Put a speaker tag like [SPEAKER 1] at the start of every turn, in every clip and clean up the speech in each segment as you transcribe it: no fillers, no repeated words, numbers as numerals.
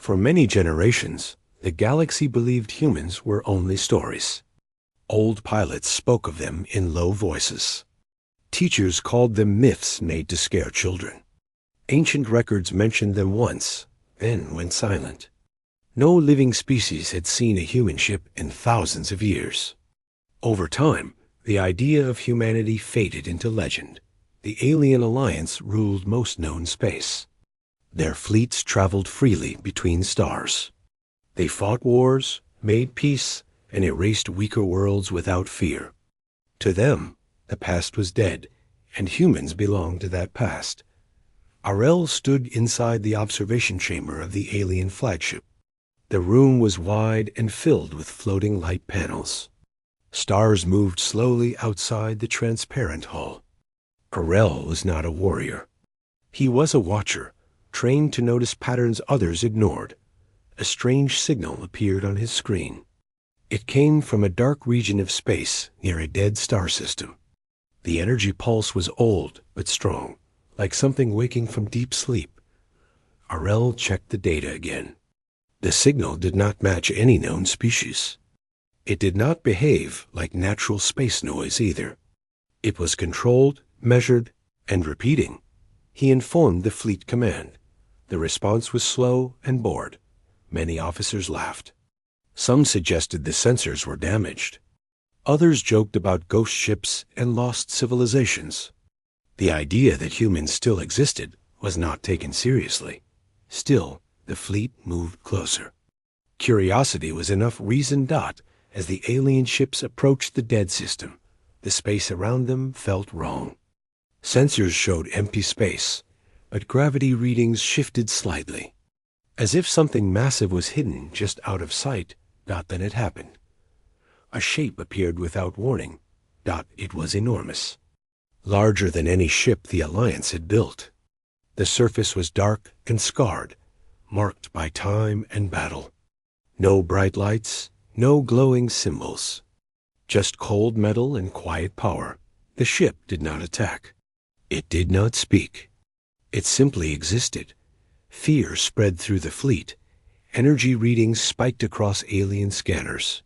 [SPEAKER 1] For many generations, the galaxy believed humans were only stories. Old pilots spoke of them in low voices. Teachers called them myths made to scare children. Ancient records mentioned them once, then went silent. No living species had seen a human ship in thousands of years. Over time, the idea of humanity faded into legend. The alien alliance ruled most known space. Their fleets traveled freely between stars. They fought wars, made peace, and erased weaker worlds without fear. To them, the past was dead, and humans belonged to that past. Arel stood inside the observation chamber of the alien flagship. The room was wide and filled with floating light panels. Stars moved slowly outside the transparent hull. Arel was not a warrior. He was a watcher, trained to notice patterns others ignored. A strange signal appeared on his screen. It came from a dark region of space near a dead star system. The energy pulse was old but strong, like something waking from deep sleep. Arel checked the data again. The signal did not match any known species. It did not behave like natural space noise either. It was controlled, measured, and repeating. He informed the fleet command. The response was slow and bored. Many officers laughed. Some suggested the sensors were damaged. Others joked about ghost ships and lost civilizations. The idea that humans still existed was not taken seriously. Still, the fleet moved closer. Curiosity was enough reason. As the alien ships approached the dead system, the space around them felt wrong. Sensors showed empty space, but gravity readings shifted slightly. As if something massive was hidden just out of sight. Then it happened. A shape appeared without warning. It was enormous. Larger than any ship the Alliance had built. The surface was dark and scarred, marked by time and battle. No bright lights, no glowing symbols. Just cold metal and quiet power. The ship did not attack. It did not speak. It simply existed. Fear spread through the fleet. Energy readings spiked across alien scanners.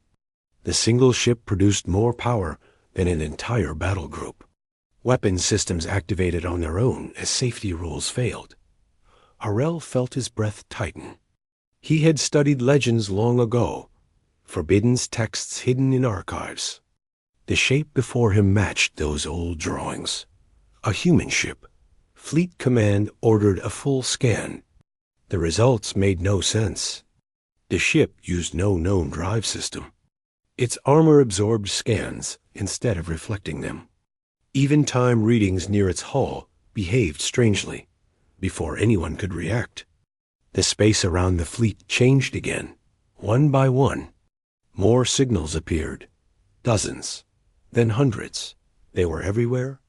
[SPEAKER 1] The single ship produced more power than an entire battle group. Weapon systems activated on their own as safety rules failed. Arel felt his breath tighten. He had studied legends long ago, forbidden texts hidden in archives. The shape before him matched those old drawings. A human ship. Fleet Command ordered a full scan. The results made no sense. The ship used no known drive system. Its armor absorbed scans instead of reflecting them. Even time readings near its hull behaved strangely. Before anyone could react, the space around the fleet changed again, one by one. More signals appeared. Dozens, then hundreds. They were everywhere,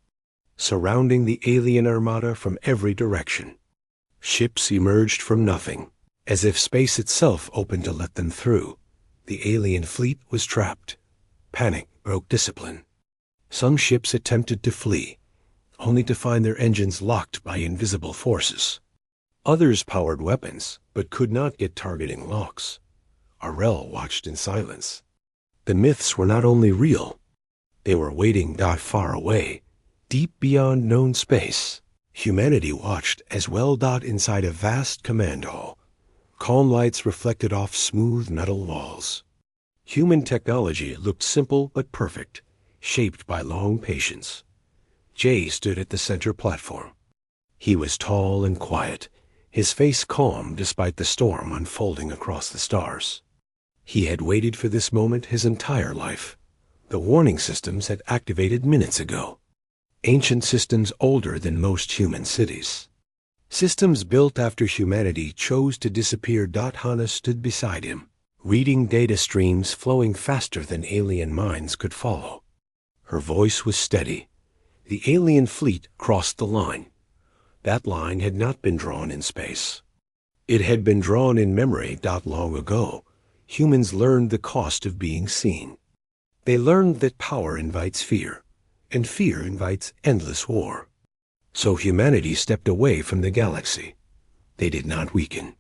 [SPEAKER 1] surrounding the alien armada from every direction. Ships emerged from nothing, as if space itself opened to let them through. The alien fleet was trapped. Panic broke discipline. Some ships attempted to flee, only to find their engines locked by invisible forces. Others powered weapons, but could not get targeting locks. Arel watched in silence. The myths were not only real, they were waiting far away, deep beyond known space. Humanity watched as well. Inside a vast command hall. Calm lights reflected off smooth metal walls. Human technology looked simple but perfect, shaped by long patience. Jay stood at the center platform. He was tall and quiet, his face calm despite the storm unfolding across the stars. He had waited for this moment his entire life. The warning systems had activated minutes ago. Ancient systems older than most human cities. Systems built after humanity chose to disappear. Hana stood beside him, reading data streams flowing faster than alien minds could follow. Her voice was steady. The alien fleet crossed the line. That line had not been drawn in space. It had been drawn in memory. Long ago, humans learned the cost of being seen. They learned that power invites fear, and fear invites endless war. So humanity stepped away from the galaxy. They did not weaken.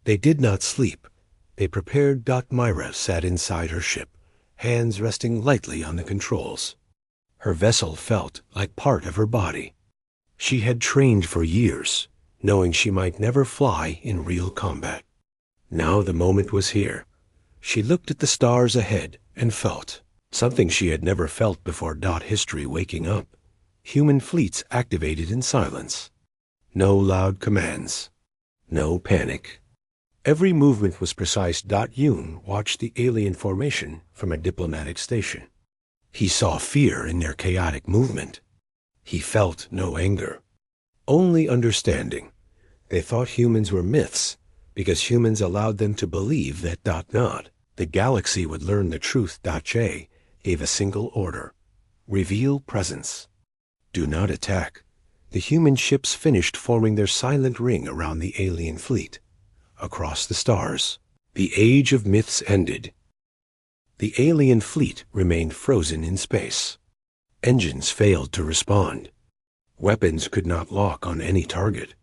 [SPEAKER 1] They did not sleep. They prepared. Myra sat inside her ship, hands resting lightly on the controls. Her vessel felt like part of her body. She had trained for years, knowing she might never fly in real combat. Now the moment was here. She looked at the stars ahead and felt something she had never felt before. History waking up. Human fleets activated in silence. No loud commands. No panic. Every movement was precise. Yoon watched the alien formation from a diplomatic station. He saw fear in their chaotic movement. He felt no anger, only understanding. They thought humans were myths because humans allowed them to believe that the galaxy would learn the truth. J gave a single order: reveal presence. Do not attack. The human ships finished forming their silent ring around the alien fleet. Across the stars, the age of myths ended. The alien fleet remained frozen in space. Engines failed to respond. Weapons could not lock on any target.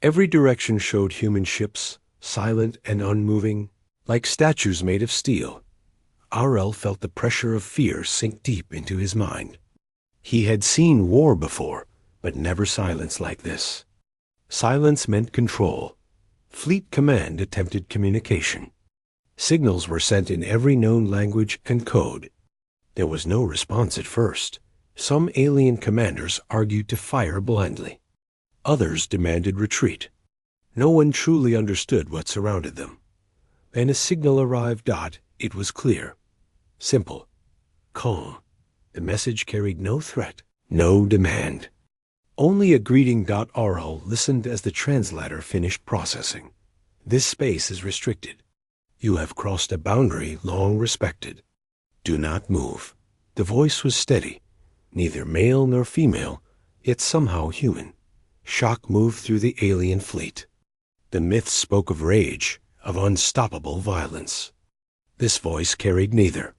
[SPEAKER 1] Every direction showed human ships, silent and unmoving, like statues made of steel. RL felt the pressure of fear sink deep into his mind. He had seen war before, but never silence like this. Silence meant control. Fleet command attempted communication. Signals were sent in every known language and code. There was no response at first. Some alien commanders argued to fire blindly. Others demanded retreat. No one truly understood what surrounded them. Then a signal arrived. It was clear, simple, calm. The message carried no threat, no demand. Only a greeting. RL listened as the translator finished processing. This space is restricted. You have crossed a boundary long respected. Do not move. The voice was steady, neither male nor female, yet somehow human. Shock moved through the alien fleet. The myths spoke of rage, of unstoppable violence. This voice carried neither.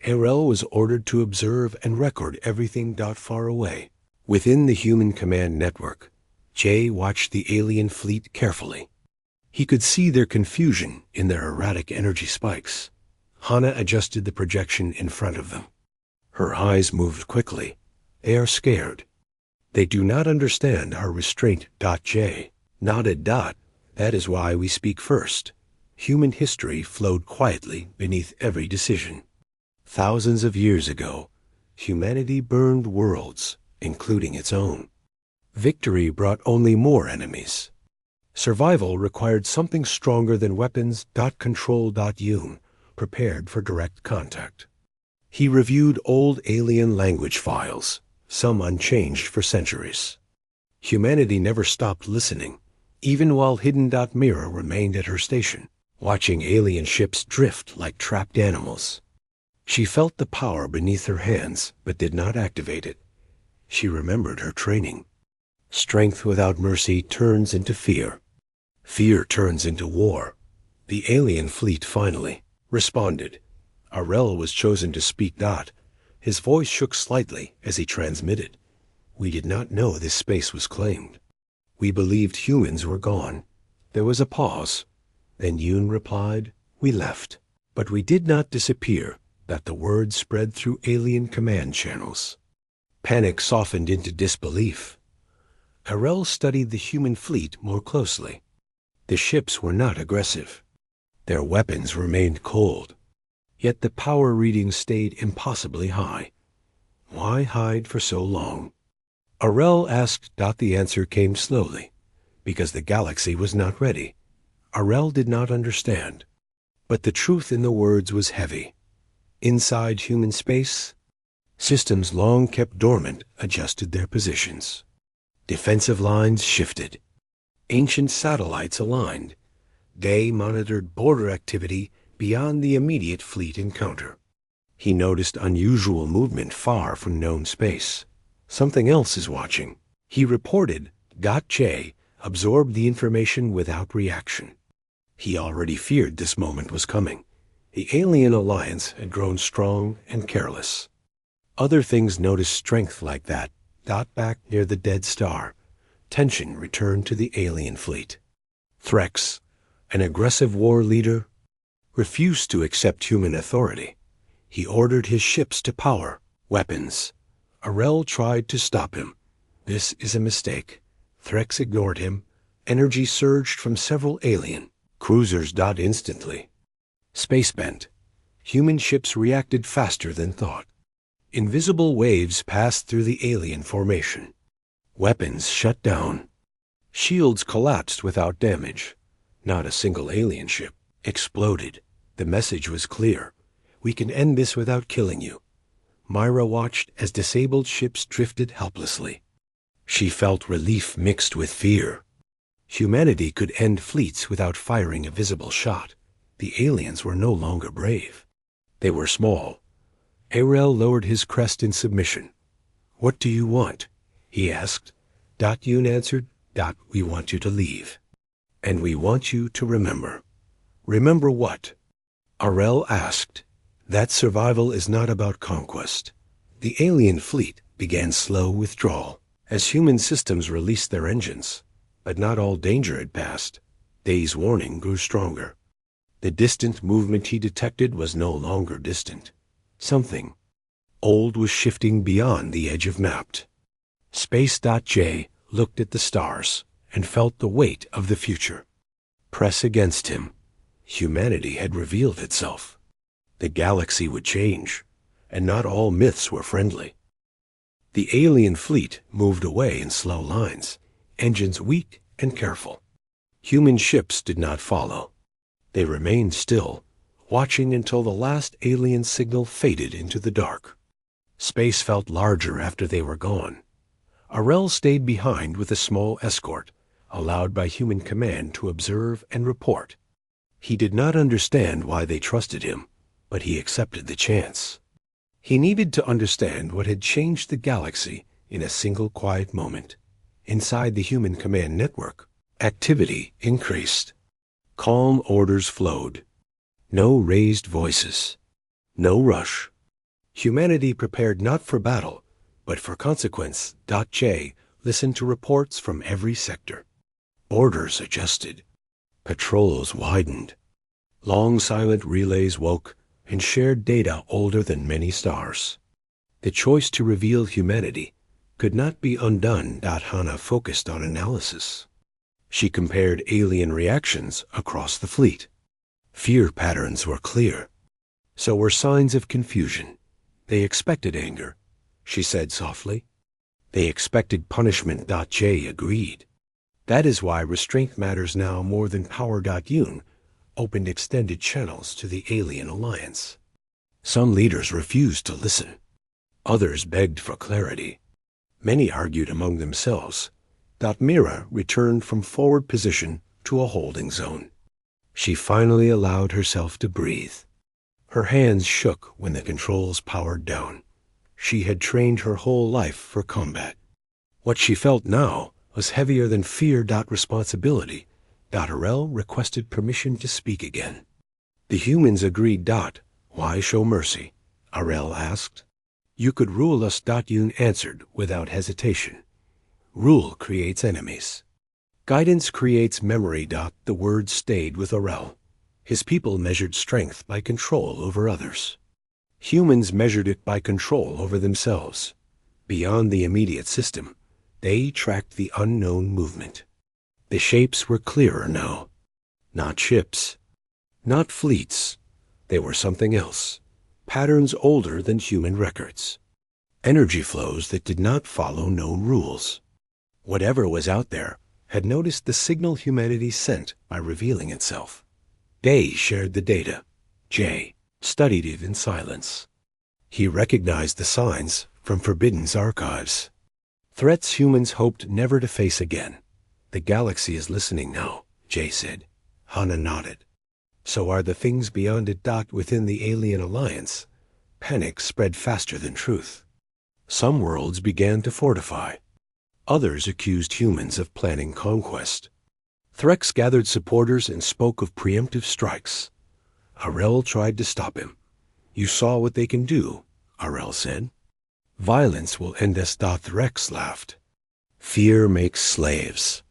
[SPEAKER 1] RL was ordered to observe and record everything. Far away, within the human command network, Jay watched the alien fleet carefully. He could see their confusion in their erratic energy spikes. Hana adjusted the projection in front of them. Her eyes moved quickly. They are scared. They do not understand our restraint. J nodded. That is why we speak first. Human history flowed quietly beneath every decision. Thousands of years ago, humanity burned worlds, including its own. Victory brought only more enemies. Survival required something stronger than weapons. Control. Yoon prepared for direct contact. He reviewed old alien language files, some unchanged for centuries. Humanity never stopped listening, even while hidden. Mira remained at her station, watching alien ships drift like trapped animals. She felt the power beneath her hands, but did not activate it. She remembered her training. Strength without mercy turns into fear. Fear turns into war. The alien fleet finally responded. Arel was chosen to speak. His voice shook slightly as he transmitted. We did not know this space was claimed. We believed humans were gone. There was a pause. Then Yoon replied, we left. But we did not disappear. The word spread through alien command channels. Panic softened into disbelief. Arel studied the human fleet more closely. The ships were not aggressive. Their weapons remained cold. Yet the power readings stayed impossibly high. Why hide for so long? Arel asked. The answer came slowly. Because the galaxy was not ready. Arel did not understand. But the truth in the words was heavy. Inside human space, systems long kept dormant adjusted their positions. Defensive lines shifted. Ancient satellites aligned. Day monitored border activity beyond the immediate fleet encounter. He noticed unusual movement far from known space. Something else is watching. He reported. J absorbed the information without reaction. He already feared this moment was coming. The alien alliance had grown strong and careless. Other things noticed strength like that. Back near the dead star, tension returned to the alien fleet. Threx, An aggressive war leader refused to accept human authority. He ordered his ships to power weapons. Arel tried to stop him. This is a mistake. Threx ignored him. Energy surged from several alien cruisers. Instantly. Space bent. Human ships reacted faster than thought. Invisible waves passed through the alien formation. Weapons shut down. Shields collapsed without damage. Not a single alien ship exploded. The message was clear. We can end this without killing you. Myra watched as disabled ships drifted helplessly. She felt relief mixed with fear. Humanity could end fleets without firing a visible shot. The aliens were no longer brave. They were small. Arel lowered his crest in submission. "What do you want?" he asked. Yun answered, "We want you to leave. And we want you to remember." "Remember what?" Arel asked. "That survival is not about conquest." The alien fleet began slow withdrawal as human systems released their engines. But not all danger had passed. Day's warning grew stronger. The distant movement he detected was no longer distant. Something old was shifting beyond the edge of mapped. Space.J looked at the stars and felt the weight of the future press against him. Humanity had revealed itself. The galaxy would change, and not all myths were friendly. The alien fleet moved away in slow lines, engines weak and careful. Human ships did not follow. They remained still, watching until the last alien signal faded into the dark. Space felt larger after they were gone. Arel stayed behind with a small escort, allowed by human command to observe and report. He did not understand why they trusted him, but he accepted the chance. He needed to understand what had changed the galaxy in a single quiet moment. Inside the human command network, activity increased. Calm orders flowed. No raised voices. No rush. Humanity prepared not for battle, but for consequence. J listened to reports from every sector. Orders adjusted. Patrols widened. Long silent relays woke and shared data older than many stars. The choice to reveal humanity could not be undone. Hana focused on analysis. She compared alien reactions across the fleet. Fear patterns were clear. So were signs of confusion. They expected anger, she said softly. They expected punishment. J agreed. That is why restraint matters now more than power. Yun opened extended channels to the alien alliance. Some leaders refused to listen. Others begged for clarity. Many argued among themselves. Mira returned from forward position to a holding zone. She finally allowed herself to breathe. Her hands shook when the controls powered down. She had trained her whole life for combat. What she felt now was heavier than fear. Responsibility. Arel requested permission to speak again. The humans agreed. Why show mercy? Arel asked. You could rule us. Yun answered without hesitation. Rule creates enemies. Guidance creates memory. The words stayed with Arel. His people measured strength by control over others. Humans measured it by control over themselves. Beyond the immediate system, they tracked the unknown movement. The shapes were clearer now. Not ships. Not fleets. They were something else. Patterns older than human records. Energy flows that did not follow known rules. Whatever was out there had noticed the signal humanity sent by revealing itself. Day shared the data. J studied it in silence. He recognized the signs from Forbidden's archives. Threats humans hoped never to face again. The galaxy is listening now, J said. Hana nodded. So are the things beyond it. Within the alien alliance, panic spread faster than truth. Some worlds began to fortify. Others accused humans of planning conquest. Threx gathered supporters and spoke of preemptive strikes. Arel tried to stop him. You saw what they can do, Arel said. Violence will end us. Threx laughed. Fear makes slaves.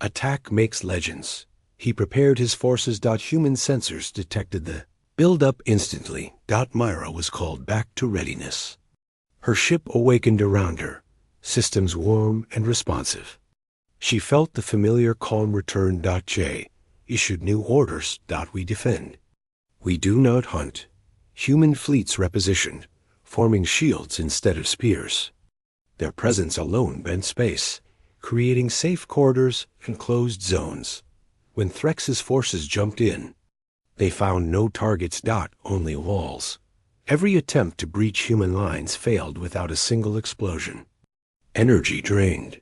[SPEAKER 1] Attack makes legends. He prepared his forces. Human sensors detected the build-up instantly. Myra was called back to readiness. Her ship awakened around her, systems warm and responsive. She felt the familiar calm return. J issued new orders. We defend. We do not hunt. Human fleets repositioned, forming shields instead of spears. Their presence alone bent space, creating safe corridors and closed zones. When Threx's forces jumped in, they found no targets. Only walls. Every attempt to breach human lines failed without a single explosion. Energy drained.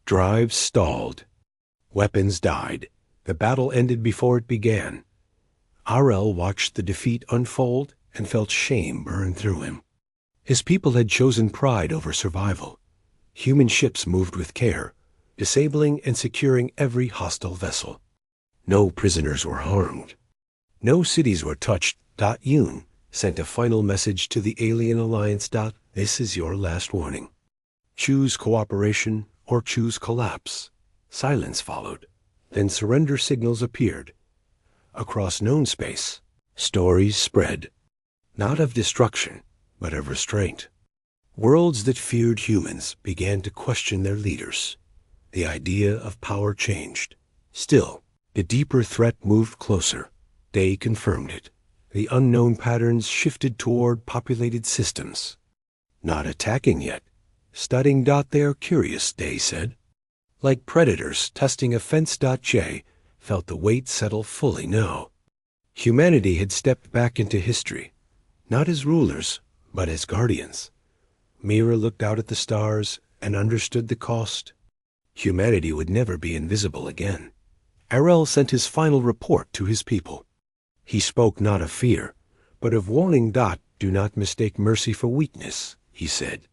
[SPEAKER 1] Drives stalled. Weapons died. The battle ended before it began. RL watched the defeat unfold and felt shame burn through him. His people had chosen pride over survival. Human ships moved with care, disabling and securing every hostile vessel. No prisoners were harmed. No cities were touched. Yoon sent a final message to the alien alliance. This is your last warning. Choose cooperation or choose collapse. Silence followed. Then surrender signals appeared. Across known space, stories spread, not of destruction, but of restraint. Worlds that feared humans began to question their leaders. The idea of power changed. Still, the deeper threat moved closer. Day confirmed it. The unknown patterns shifted toward populated systems. Not attacking yet. Studying. They are curious, Day said. Like predators testing a fence. J felt the weight settle fully. No. Humanity had stepped back into history, not as rulers, but as guardians. Mira looked out at the stars and understood the cost. Humanity would never be invisible again. Arel sent his final report to his people. He spoke not of fear, but of warning. Do not mistake mercy for weakness, he said.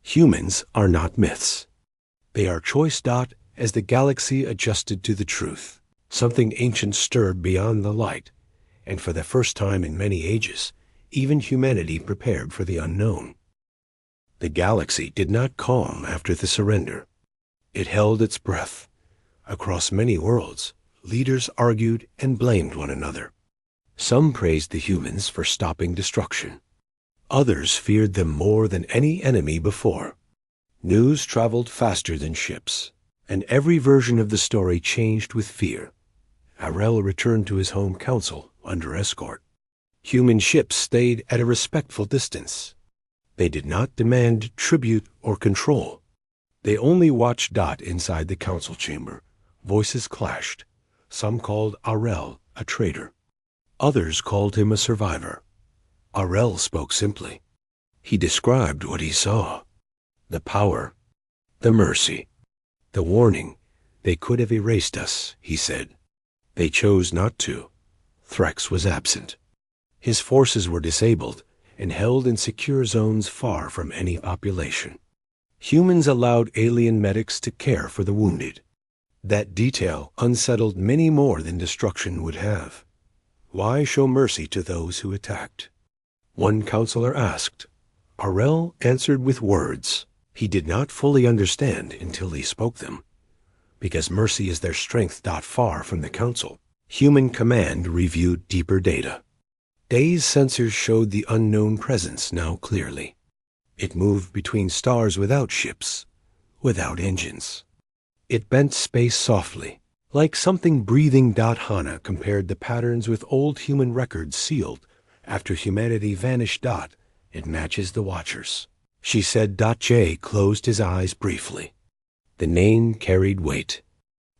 [SPEAKER 1] Humans are not myths. They are choice. As the galaxy adjusted to the truth, something ancient stirred beyond the light, and for the first time in many ages, even humanity prepared for the unknown. The galaxy did not calm after the surrender. It held its breath. Across many worlds, leaders argued and blamed one another. Some praised the humans for stopping destruction. Others feared them more than any enemy before. News traveled faster than ships, and every version of the story changed with fear. Arel returned to his home council under escort. Human ships stayed at a respectful distance. They did not demand tribute or control. They only watched. Inside the council chamber, voices clashed. Some called Arel a traitor. Others called him a survivor. Arel spoke simply. He described what he saw. The power, the mercy, the warning. They could have erased us, he said. They chose not to. Threx was absent. His forces were disabled and held in secure zones far from any population. Humans allowed alien medics to care for the wounded. That detail unsettled many more than destruction would have. Why show mercy to those who attacked? One counselor asked. Arel answered with words he did not fully understand until he spoke them. Because mercy is their strength. Far from the council, human command reviewed deeper data. Day's sensors showed the unknown presence now clearly. It moved between stars without ships, without engines. It bent space softly, like something breathing. Hana compared the patterns with old human records sealed after humanity vanished. It matches the Watchers, she said. J closed his eyes briefly. The name carried weight.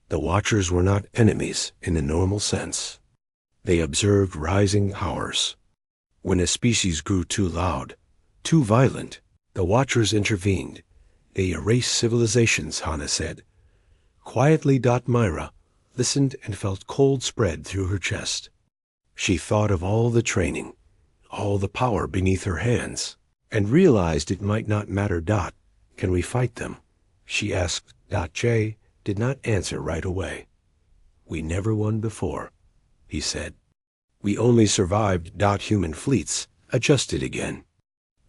[SPEAKER 1] The Watchers were not enemies in the normal sense. They observed rising powers. When a species grew too loud, too violent, the Watchers intervened. They erased civilizations, Hana said. Quietly. Myra listened and felt cold spread through her chest. She thought of all the training, all the power beneath her hands, and realized it might not matter. Can we fight them? She asked. J did not answer right away. We never won before, he said. We only survived. Human fleets adjusted again.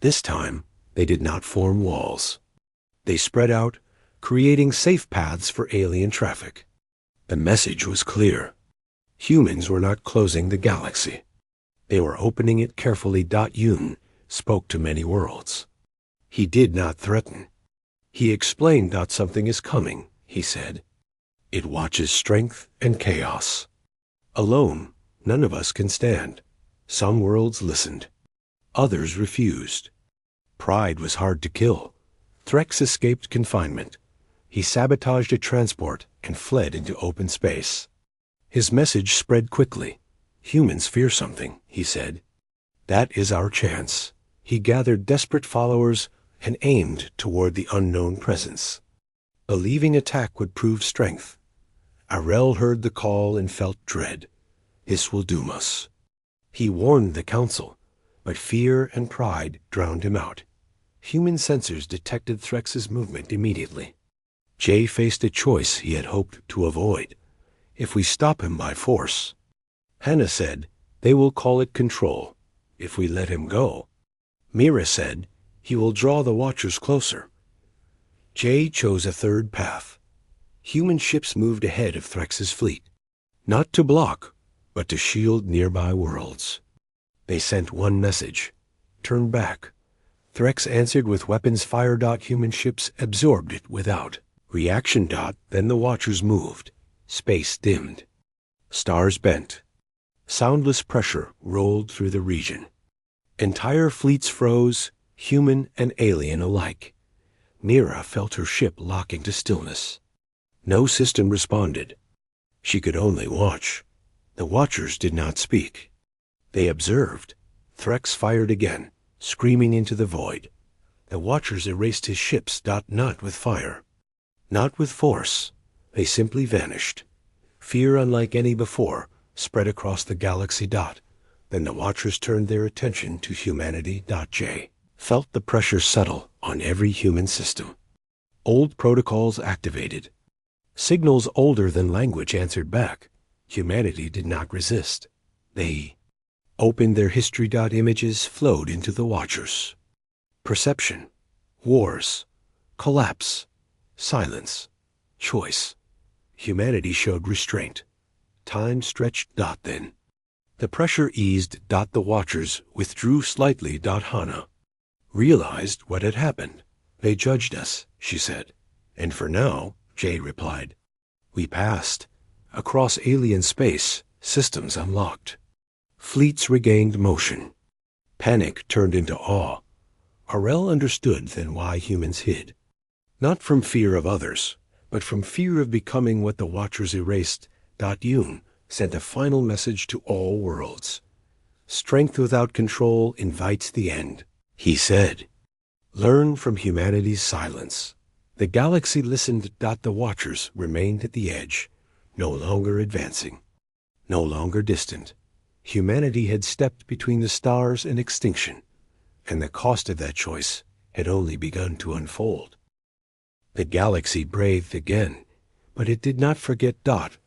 [SPEAKER 1] This time, they did not form walls. They spread out, creating safe paths for alien traffic. The message was clear. Humans were not closing the galaxy. They were opening it carefully. Yoon spoke to many worlds. He did not threaten. He explained. Something is coming, he said. It watches strength and chaos. Alone, none of us can stand. Some worlds listened. Others refused. Pride was hard to kill. Threx escaped confinement. He sabotaged a transport and fled into open space. His message spread quickly. Humans fear something, he said. That is our chance. He gathered desperate followers and aimed toward the unknown presence. Believing attack would prove strength. Arel heard the call and felt dread. This will doom us. He warned the council, but fear and pride drowned him out. Human sensors detected Threx's movement immediately. Jay faced a choice he had hoped to avoid. If we stop him by force, Hannah said, they will call it control. If we let him go, Mira said, he will draw the Watchers closer. Jay chose a third path. Human ships moved ahead of Threx's fleet, not to block, but to shield nearby worlds. They sent one message: turn back. Threx answered with weapons fire. Human ships absorbed it without reaction. Then the Watchers moved. Space dimmed. Stars bent. Soundless pressure rolled through the region. Entire fleets froze, human and alien alike. Mira felt her ship locking to stillness. No system responded. She could only watch. The Watchers did not speak. They observed. Threx fired again, screaming into the void. The Watchers erased his ships. Not with fire. Not with force. They simply vanished. Fear unlike any before spread across the galaxy. Then the Watchers turned their attention to humanity. Jay felt the pressure settle on every human system. Old protocols activated. Signals older than language answered back. Humanity did not resist. They opened their history. Images flowed into the Watchers. Perception, wars, collapse, silence, choice. Humanity showed restraint. Time stretched. Then the pressure eased. The Watchers withdrew slightly. Hana realized what had happened. They judged us, she said. And for now, Jay replied, we passed. Across alien space, systems unlocked. Fleets regained motion. Panic turned into awe. Arel understood then why humans hid. Not from fear of others, but from fear of becoming what the Watchers erased. Yoon sent a final message to all worlds. Strength without control invites the end, he said. Learn from humanity's silence. The galaxy listened. The Watchers remained at the edge, no longer advancing, no longer distant. Humanity had stepped between the stars and extinction, and the cost of that choice had only begun to unfold. The galaxy breathed again, but it did not forget.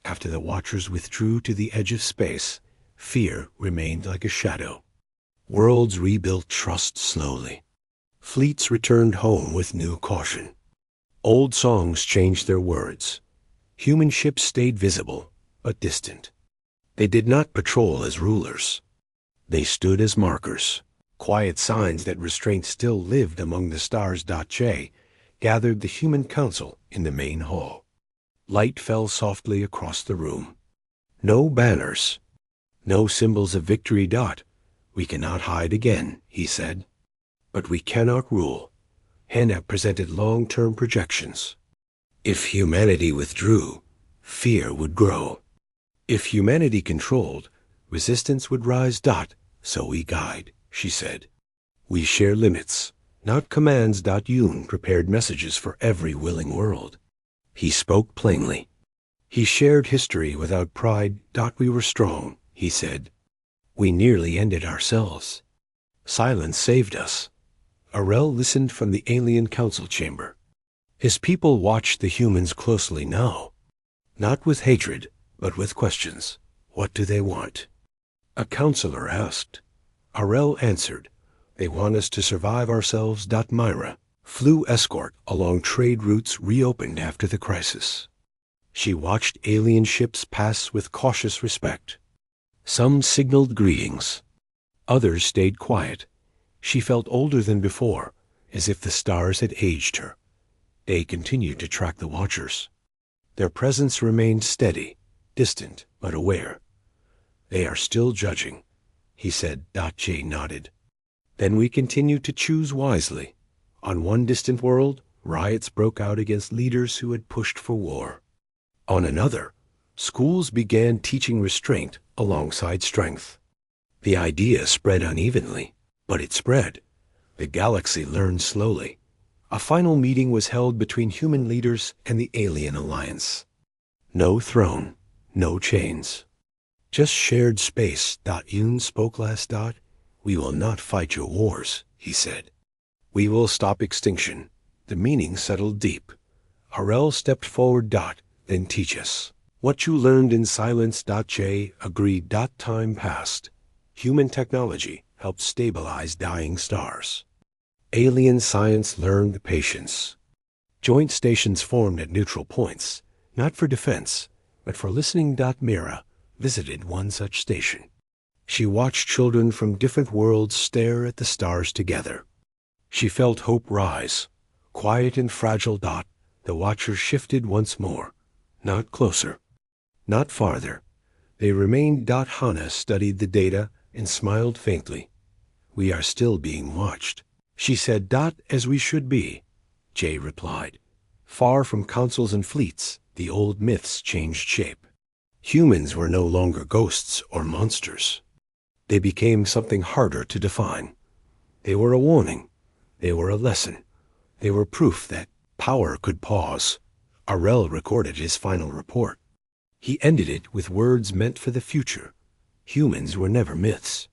[SPEAKER 1] After the Watchers withdrew to the edge of space, fear remained like a shadow. Worlds rebuilt trust slowly. Fleets returned home with new caution. Old songs changed their words. Human ships stayed visible, but distant. They did not patrol as rulers. They stood as markers, quiet signs that restraint still lived among the stars. Jay gathered the human council in the main hall. Light fell softly across the room. No banners, no symbols of victory. We cannot hide again, he said. But we cannot rule. Hannah presented long-term projections. If humanity withdrew, fear would grow. If humanity controlled, resistance would rise. So we guide, she said. We share limits, not commands. Yoon prepared messages for every willing world. He spoke plainly. He shared history without pride. We were strong, he said. We nearly ended ourselves. Silence saved us. Arel listened from the alien council chamber. His people watched the humans closely now. Not with hatred, but with questions. What do they want? A counselor asked. Arel answered, they want us to survive ourselves. Myra flew escort along trade routes reopened after the crisis. She watched alien ships pass with cautious respect. Some signaled greetings. Others stayed quiet. She felt older than before, as if the stars had aged her. They continued to track the watchers. Their presence remained steady, distant, but aware. "They are still judging," he said. Jay nodded. Then we continued to choose wisely. On one distant world, riots broke out against leaders who had pushed for war. On another, schools began teaching restraint alongside strength. The idea spread unevenly, but it spread. The galaxy learned slowly. A final meeting was held between human leaders and the alien alliance. No throne, no chains. Just shared space. Yoon spoke last. "We will not fight your wars," he said. "We will stop extinction." The meaning settled deep. Harel stepped forward. "Then teach us what you learned in silence." Jay agreed. Time passed. Human technology helped stabilize dying stars. Alien science learned patience. Joint stations formed at neutral points, not for defense, but for listening. Mira visited one such station. She watched children from different worlds stare at the stars together. She felt hope rise. Quiet and fragile. The watchers shifted once more. Not closer, not farther. They remained. Hana studied the data and smiled faintly. "We are still being watched," she said. "As we should be," Jay replied. Far from councils and fleets, the old myths changed shape. Humans were no longer ghosts or monsters. They became something harder to define. They were a warning. They were a lesson. They were proof that power could pause. Arel recorded his final report. He ended it with words meant for the future. Humans were never myths.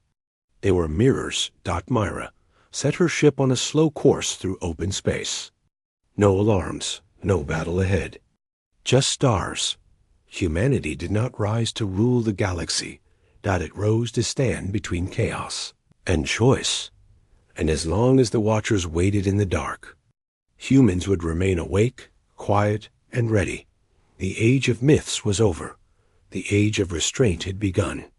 [SPEAKER 1] They were mirrors. Myra set her ship on a slow course through open space. No alarms, no battle ahead. Just stars. Humanity did not rise to rule the galaxy. It rose to stand between chaos and choice. And as long as the watchers waited in the dark, humans would remain awake, quiet, and ready. The age of myths was over. The age of restraint had begun.